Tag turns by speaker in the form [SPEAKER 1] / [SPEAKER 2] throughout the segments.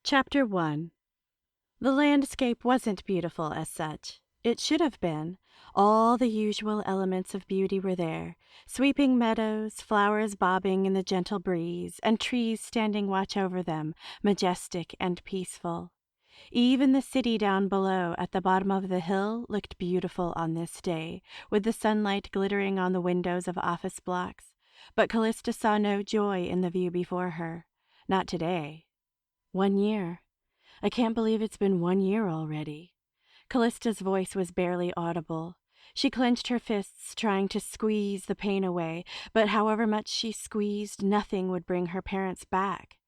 [SPEAKER 1] Chapter 1. The landscape wasn't beautiful as such. It should have been. All the usual elements of beauty were there: sweeping meadows, flowers bobbing in the gentle breeze, and trees standing watch over them, majestic and peaceful. Even the city down below at the bottom of the hill looked beautiful on this day, with the sunlight glittering on the windows of office blocks. But Callista saw no joy in the view before her. Not today. 1 year. I can't believe it's been 1 year already. Callista's voice was barely audible. She clenched her fists, trying to squeeze the pain away, but however much she squeezed, nothing would bring her parents back.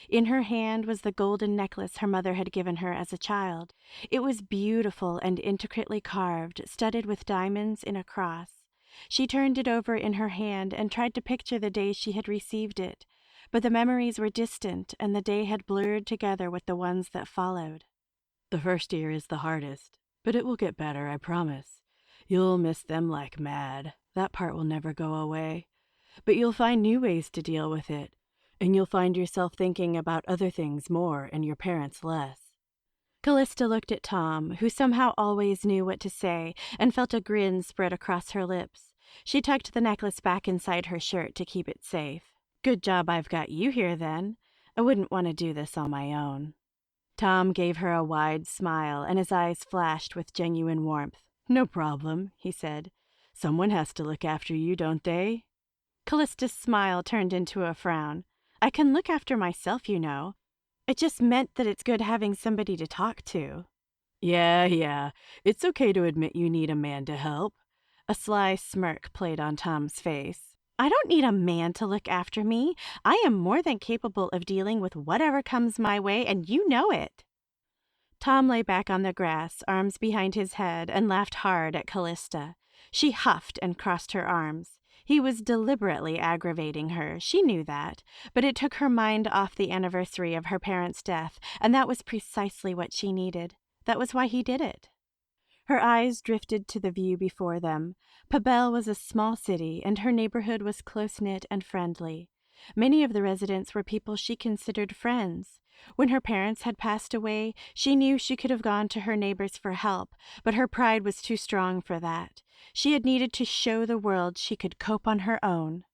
[SPEAKER 1] In her hand was the golden necklace her mother had given her as a child. It was beautiful and intricately carved, studded with diamonds in a cross. She turned it over in her hand and tried to picture the day she had received it, but the memories were distant and the day had blurred together with the ones that followed. The first year is the hardest, but it will get better, I promise. You'll miss them like mad. That part will never go away. But you'll find new ways to deal with it, and you'll find yourself thinking about other things more and your parents less. Callista looked at Tom, who somehow always knew what to say, and felt a grin spread across her lips. She tucked the necklace back inside her shirt to keep it safe. Good job I've got you here, then. I wouldn't want to do this on my own. Tom gave her a wide smile, and his eyes flashed with genuine warmth. No problem, he said. Someone has to look after you, don't they? Callista's smile turned into a frown. I can look after myself, you know. It just meant that it's good having somebody to talk to. Yeah. It's okay to admit you need a man to help. A sly smirk played on Tom's face. I don't need a man to look after me. I am more than capable of dealing with whatever comes my way, and you know it. Tom lay back on the grass, arms behind his head, and laughed hard at Callista. She huffed and crossed her arms. He was deliberately aggravating her. She knew that, but it took her mind off the anniversary of her parents' death, and that was precisely what she needed. That was why he did it. Her eyes drifted to the view before them. Pabelle was a small city, and her neighborhood was close-knit and friendly. Many of the residents were people she considered friends. When her parents had passed away, she knew she could have gone to her neighbors for help, but her pride was too strong for that. She had needed to show the world she could cope on her own.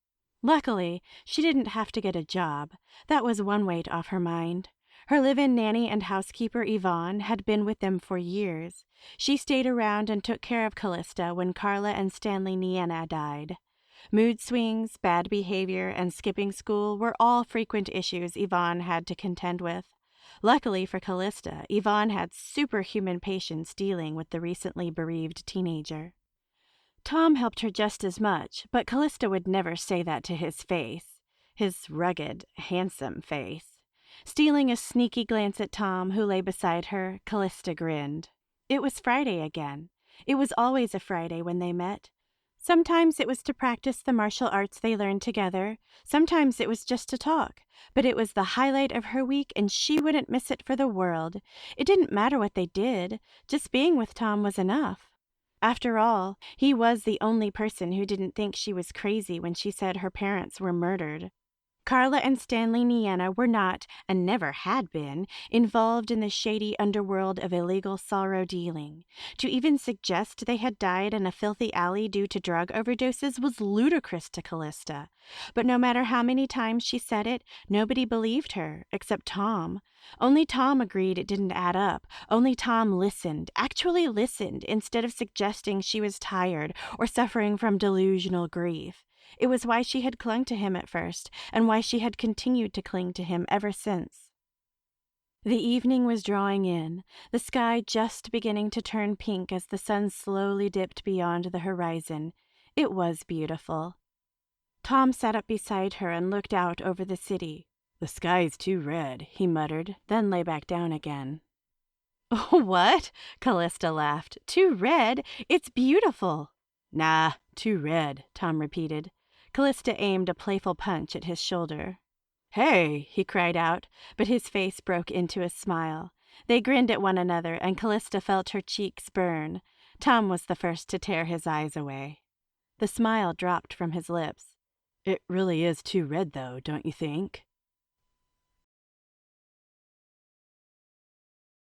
[SPEAKER 1] Luckily, she didn't have to get a job. That was one weight off her mind. Her live-in nanny and housekeeper, Yvonne, had been with them for years. She stayed around and took care of Callista when Carla and Stanley Nienna died. Mood swings, bad behavior, and skipping school were all frequent issues Yvonne had to contend with. Luckily for Callista, Yvonne had superhuman patience dealing with the recently bereaved teenager. Tom helped her just as much, but Callista would never say that to his face. His rugged, handsome face. Stealing a sneaky glance at Tom, who lay beside her, Callista grinned. It was Friday again. It was always a Friday when they met. Sometimes it was to practice the martial arts they learned together. Sometimes it was just to talk. But it was the highlight of her week, and she wouldn't miss it for the world. It didn't matter what they did. Just being with Tom was enough. After all, he was the only person who didn't think she was crazy when she said her parents were murdered. Carla and Stanley Nienna were not, and never had been, involved in the shady underworld of illegal sorrow dealing. To even suggest they had died in a filthy alley due to drug overdoses was ludicrous to Callista. But no matter how many times she said it, nobody believed her, except Tom. Only Tom agreed it didn't add up. Only Tom listened, actually listened, instead of suggesting she was tired or suffering from delusional grief. It was why she had clung to him at first, and why she had continued to cling to him ever since. The evening was drawing in, the sky just beginning to turn pink as the sun slowly dipped beyond the horizon. It was beautiful. Tom sat up beside her and looked out over the city. "The sky's too red," he muttered, then lay back down again. "What?" Callista laughed. "Too red? It's beautiful." "Nah, too red," Tom repeated. Callista aimed a playful punch at his shoulder. "Hey!" he cried out, but his face broke into a smile. They grinned at one another, and Callista felt her cheeks burn. Tom was the first to tear his eyes away. The smile dropped from his lips. "It really is too red, though, don't you think?"